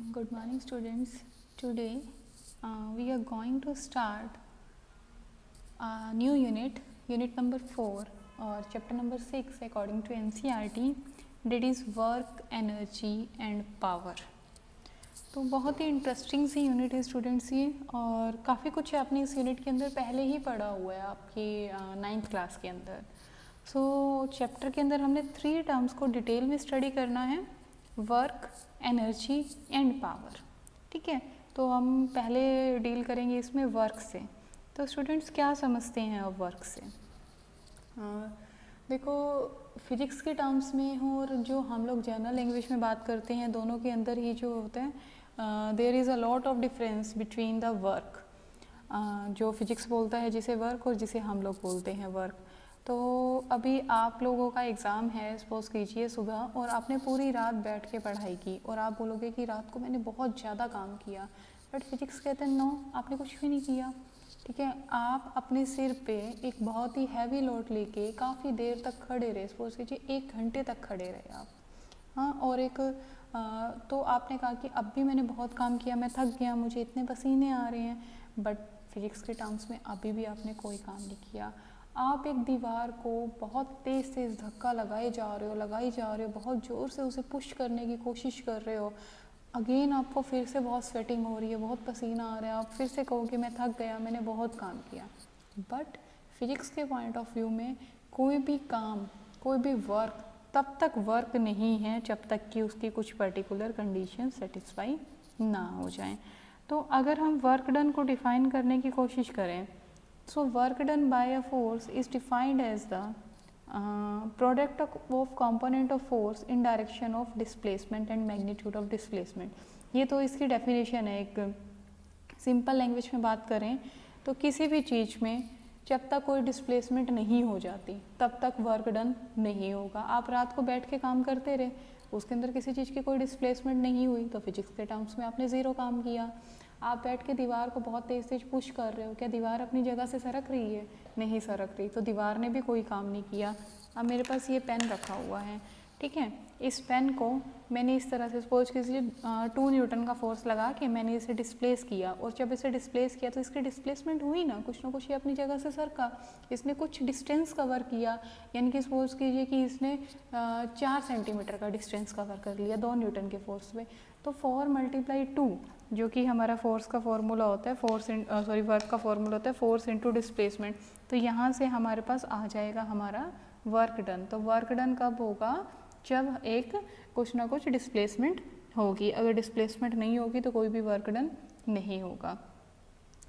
Good morning, students. Today we are going to start a new unit number 4 or chapter number 6 according to NCERT, that is work, energy and power. तो बहुत ही interesting सी unit है students ये, और काफ़ी कुछ आपने इस unit के अंदर पहले ही पढ़ा हुआ है आपकी 9th क्लास के अंदर. सो चैप्टर के अंदर हमने 3 टर्म्स को डिटेल में स्टडी करना है, वर्क, एनर्जी एंड पावर. ठीक है, तो हम पहले डील करेंगे इसमें वर्क से. तो स्टूडेंट्स क्या समझते हैं अब वर्क से? देखो, फिजिक्स के टर्म्स में हो और जो हम लोग जनरल लैंग्वेज में बात करते हैं, दोनों के अंदर ही जो होता है, there is a lot of difference between the work. जो फिजिक्स बोलता है जिसे वर्क, और जिसे हम लोग बोलते हैं वर्क. तो अभी आप लोगों का एग्ज़ाम है, सपोज कीजिए सुबह, और आपने पूरी रात बैठ के पढ़ाई की, और आप बोलोगे कि रात को मैंने बहुत ज़्यादा काम किया, बट फिजिक्स कहते हैं नो, आपने कुछ भी नहीं किया. ठीक है, आप अपने सिर पे एक बहुत ही हैवी लोड लेके काफ़ी देर तक खड़े रहे, सपोज कीजिए 1 घंटे तक खड़े रहे आप. हाँ, और तो आपने कहा कि अब भी मैंने बहुत काम किया, मैं थक गया, मुझे इतने पसीने आ रहे हैं, बट फिजिक्स के टर्म्स में अभी भी आपने कोई काम नहीं किया. आप एक दीवार को बहुत तेज़ धक्का लगाए जा रहे हो, बहुत ज़ोर से उसे पुश करने की कोशिश कर रहे हो. अगेन आपको फिर से बहुत स्वेटिंग हो रही है, बहुत पसीना आ रहा है, आप फिर से कहोगे मैं थक गया, मैंने बहुत काम किया. बट फिजिक्स के पॉइंट ऑफ व्यू में कोई भी काम, कोई भी वर्क तब तक वर्क नहीं है जब तक कि उसकी कुछ पर्टिकुलर कंडीशन सेटिस्फाई ना हो जाए. तो अगर हम वर्क डन को डिफ़ाइन करने की कोशिश करें, so work done by a force is defined as the product of component of force in direction of displacement and magnitude of displacement. ये तो इसकी डेफिनेशन है. एक सिंपल लैंग्वेज में बात करें तो किसी भी चीज़ में जब तक कोई डिस्प्लेसमेंट नहीं हो जाती तब तक वर्क डन नहीं होगा. आप रात को बैठ के काम करते रहे, उसके अंदर किसी चीज़ की कोई डिस्प्लेसमेंट नहीं हुई, तो फिजिक्स के टर्म्स में आपने ज़ीरो काम किया. आप बैठ के दीवार को बहुत तेज़ पुश कर रहे हो, क्या दीवार अपनी जगह से सरक रही है? नहीं सरक रही, तो दीवार ने भी कोई काम नहीं किया. अब मेरे पास ये पेन रखा हुआ है, ठीक है, इस पेन को मैंने इस तरह से सपोज कीजिए 2 न्यूटन का फोर्स लगा के मैंने इसे डिस्प्लेस किया, और जब इसे डिस्प्लेस किया तो इसकी डिस्प्लेसमेंट हुई ना कुछ ये अपनी जगह से सरका, इसने कुछ डिस्टेंस कवर किया. यानी कि सपोज कीजिए कि इसने 4 सेंटीमीटर का डिस्टेंस कवर कर लिया 2 न्यूटन के फोर्स में. तो 4 × 2, जो कि हमारा फोर्स का फॉर्मूला होता है, वर्क का फॉर्मूला होता है फोर्स इंटू डिस्प्लेसमेंट. तो यहाँ से हमारे पास आ जाएगा हमारा वर्क डन. तो वर्क डन कब होगा? जब एक कुछ ना कुछ डिस्प्लेसमेंट होगी. अगर डिस्प्लेसमेंट नहीं होगी तो कोई भी वर्क डन नहीं होगा.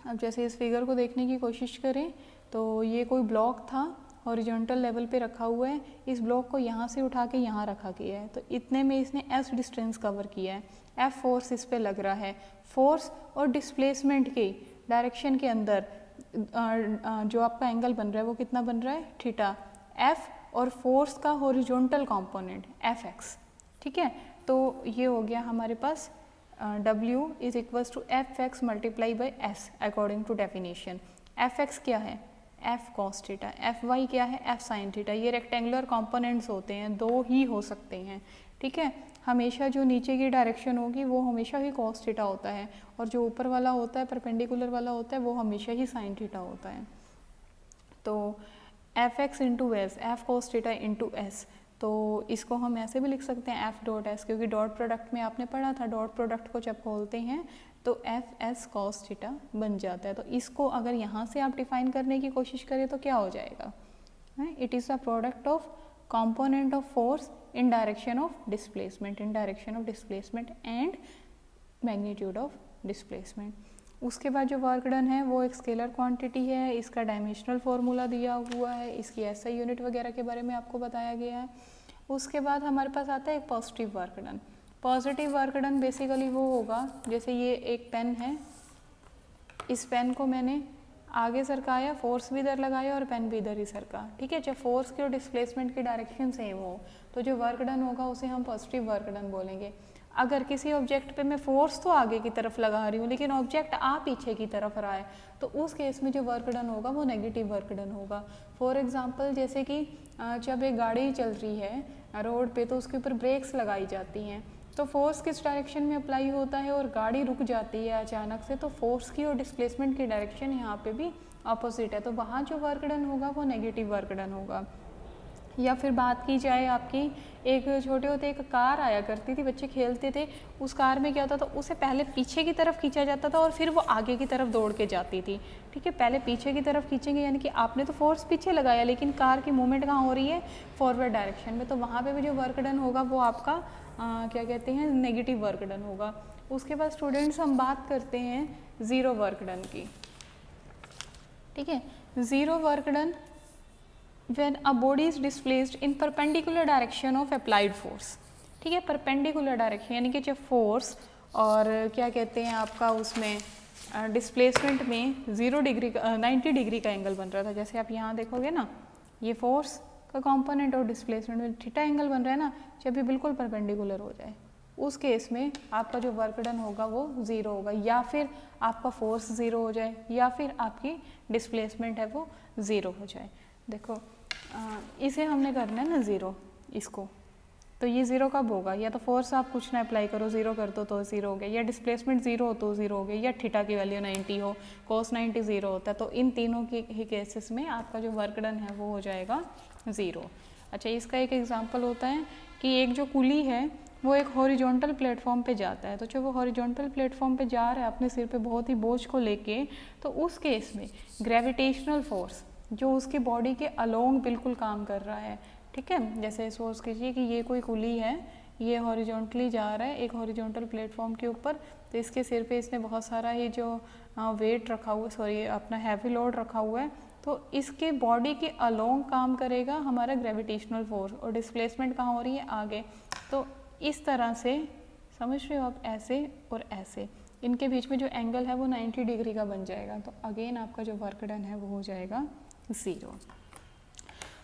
अब जैसे इस फिगर को देखने की कोशिश करें तो ये कोई ब्लॉक था, हॉरिजॉन्टल लेवल पे रखा हुआ है. इस ब्लॉक को यहाँ से उठा के यहाँ रखा गया है, तो इतने में इसने एस डिस्टेंस कवर किया है. एफ फोर्स इस पे लग रहा है. फोर्स और डिस्प्लेसमेंट की डायरेक्शन के अंदर जो आपका एंगल बन रहा है वो कितना बन रहा है? थीटा. एफ और फोर्स का हॉरिजॉन्टल कंपोनेंट एफ एक्स. ठीक है, तो ये हो गया हमारे पास W is equals to F X multiply by S according to definition. F X क्या है? F cos theta. F Y क्या है? F sine theta. ये रेक्टेंगुलर कंपोनेंट्स होते हैं, 2 ही हो सकते हैं. ठीक है, हमेशा जो नीचे की डायरेक्शन होगी वो हमेशा ही कॉस थीटा होता है, और जो ऊपर वाला होता है, परपेंडिकुलर वाला होता है, वो हमेशा ही साइन थीटा होता है. तो F x into S, F cos theta into S, तो इसको हम ऐसे भी लिख सकते हैं एफ डॉट एस, क्योंकि डॉट प्रोडक्ट में आपने पढ़ा था डॉट प्रोडक्ट को जब खोलते हैं तो एफ एस कॉस थीटा बन जाता है. तो इसको अगर यहाँ से आप डिफाइन करने की कोशिश करें तो क्या हो जाएगा? It is the product of component of force in direction of displacement and magnitude of displacement. उसके बाद जो वर्क डन है वो एक स्केलर क्वांटिटी है, इसका डायमेंशनल फॉर्मूला दिया हुआ है, इसकी एसआई यूनिट वगैरह के बारे में आपको बताया गया है. उसके बाद हमारे पास आता है एक positive work done. Positive work done basically वो होगा, जैसे ये एक पेन है, इस पेन को मैंने आगे सरकाया, फोर्स भी इधर लगाया और पेन भी इधर ही सरका. ठीक है, जब फोर्स की और डिस्प्लेसमेंट की डायरेक्शन सेम हो तो जो वर्क डन होगा उसे हम पॉजिटिव वर्क डन बोलेंगे. अगर किसी ऑब्जेक्ट पे मैं फोर्स तो आगे की तरफ लगा रही हूँ लेकिन ऑब्जेक्ट पीछे की तरफ रहा है, तो उस केस में जो वर्क डन होगा वो नेगेटिव वर्क डन होगा. फॉर एग्जांपल, जैसे कि जब एक गाड़ी चल रही है रोड पे तो उसके ऊपर ब्रेक्स लगाई जाती हैं, तो फोर्स किस डायरेक्शन में अप्लाई होता है और गाड़ी रुक जाती है अचानक से, तो फोर्स की और डिस्प्लेसमेंट की डायरेक्शन यहाँ पे भी अपोजिट है, तो वहाँ जो वर्क डन होगा वो नेगेटिव वर्क डन होगा। या फिर बात की जाए आपकी, एक छोटे होते एक कार आया करती थी, बच्चे खेलते थे, उस कार में क्या होता था, उसे पहले पीछे की तरफ खींचा जाता था और फिर वो आगे की तरफ दौड़ के जाती थी। ठीक है, पहले पीछे की तरफ खींचेंगे यानी कि आपने तो फोर्स पीछे लगाया, लेकिन कार की मूवमेंट कहाँ हो रही है, फॉरवर्ड डायरेक्शन में, तो वहाँ पे भी जो वर्क डन होगा वो आपका क्या कहते हैं, नेगेटिव वर्क डन होगा। उसके बाद स्टूडेंट्स हम बात करते हैं ज़ीरो वर्क डन की। ठीक है, zero work done when a body is displaced in perpendicular direction of applied force। ठीक है, परपेंडिकुलर डायरेक्शन यानी कि जब फोर्स और क्या कहते हैं आपका उसमें डिस्प्लेसमेंट में 0 डिग्री 90 डिग्री का एंगल बन रहा था, जैसे आप यहाँ देखोगे ना, ये फोर्स का कंपोनेंट और डिस्प्लेसमेंट में थीटा एंगल बन रहा है ना, जब ये बिल्कुल परपेंडिकुलर हो जाए उस केस में आपका जो वर्क डन होगा वो ज़ीरो होगा, या फिर आपका फोर्स ज़ीरो हो जाए या फिर आपकी डिस्प्लेसमेंट है वो ज़ीरो हो जाए। देखो इसे हमने करना है ना ज़ीरो, इसको, तो ये ज़ीरो कब होगा, या तो फोर्स आप कुछ ना अप्लाई करो, ज़ीरो कर दो तो ज़ीरो हो गया, या डिस्प्लेसमेंट ज़ीरो हो तो ज़ीरो हो गया, या थीटा की वैल्यू 90 हो, cos 90 ज़ीरो होता है, तो इन तीनों के ही केसेस में आपका जो वर्क डन है वो हो जाएगा ज़ीरो। अच्छा, इसका एक एग्जांपल होता है कि एक जो कुली है वो एक हॉरिजॉन्टल प्लेटफॉर्म पे जाता है, तो जब वो हॉरिजॉन्टल प्लेटफॉर्म पे जा रहा है अपने सिर पे बहुत ही बोझ को लेके, तो उस केस में ग्रेविटेशनल फोर्स जो उसकी बॉडी के अलोंग बिल्कुल काम कर रहा है। ठीक है, जैसे सोच कीजिए कि ये कोई कुली है, ये हॉरिजॉन्टली जा रहा है एक हॉरिजॉन्टल प्लेटफॉर्म के ऊपर, तो इसके सिर पे इसने बहुत सारा ये जो वेट रखा हुआ, सॉरी अपना हैवी लोड रखा हुआ है, तो इसके बॉडी के अलोंग काम करेगा हमारा ग्रेविटेशनल फोर्स, और डिस्प्लेसमेंट कहाँ हो रही है, आगे। तो इस तरह से समझ रहे हो आप, ऐसे और ऐसे, इनके बीच में जो एंगल है वो 90 डिग्री का बन जाएगा, तो अगेन आपका जो वर्क डन है वो हो जाएगा ज़ीरो।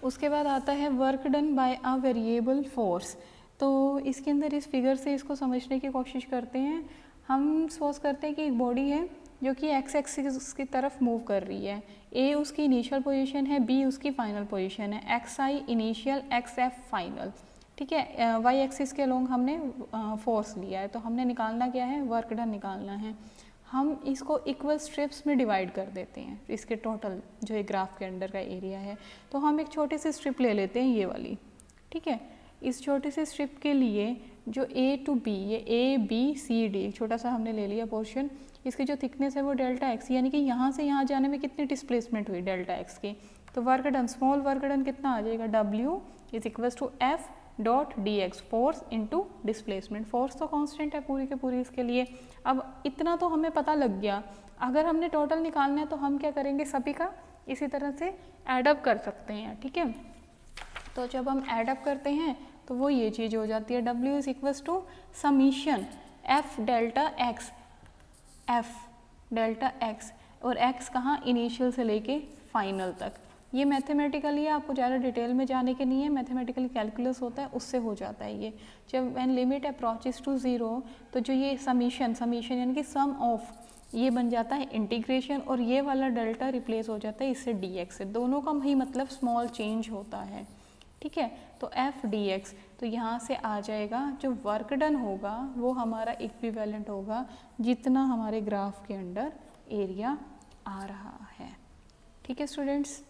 उसके बाद आता है work done by a variable force. तो इसके अंदर इस फिगर से इसको समझने की कोशिश करते हैं। हम सपोज करते हैं कि एक बॉडी है जो कि एक्स एक्सिस की तरफ मूव कर रही है, ए उसकी इनिशियल पोजीशन है, बी उसकी फाइनल पोजीशन है, x I initial, x F final. ठीक है, वाई एक्सिस के अलोंग हमने फोर्स लिया है, तो हमने निकालना क्या है, वर्क डन निकालना है। हम इसको इक्वल स्ट्रिप्स में डिवाइड कर देते हैं, इसके टोटल जो एक ग्राफ के अंडर का एरिया है, तो हम एक छोटी सी स्ट्रिप ले लेते हैं, ये वाली। ठीक है, इस छोटी सी स्ट्रिप के लिए जो ए टू बी, ये ए बी सी डी छोटा सा हमने ले लिया पोर्शन, इसकी जो थिकनेस है वो डेल्टा एक्स, यानी कि यहाँ से यहाँ जाने में कितनी डिस्प्लेसमेंट हुई डेल्टा एक्स की, तो work done, small work done कितना आ जाएगा, W is equal to F dot D X, force into displacement. Force तो कांस्टेंट है पूरी के पूरी इसके लिए। अब इतना तो हमें पता लग गया, अगर हमने टोटल निकालना है तो हम क्या करेंगे, सभी का इसी तरह से एडअप कर सकते हैं। ठीक है, तो जब हम एडअप करते हैं तो वो ये चीज़ हो जाती है, W is equal to summation F delta X, F delta X, और एक्स कहाँ, इनिशियल से लेके फाइनल तक। ये मैथमेटिकली है, आपको ज़्यादा डिटेल में जाने के नहीं है, मैथमेटिकली कैलकुलस होता है, उससे हो जाता है ये। जब when limit approaches to zero, तो जो ये समीशन यानी कि सम ऑफ, ये बन जाता है इंटीग्रेशन, और ये वाला डेल्टा रिप्लेस हो जाता है इससे डी एक्स से, दोनों का ही मतलब स्मॉल चेंज होता है। ठीक है, तो एफ डी एक्स, तो यहाँ से आ जाएगा जो वर्क डन होगा वो हमारा इक्विवेलेंट होगा जितना हमारे ग्राफ के अंदर एरिया आ रहा है। ठीक है स्टूडेंट्स।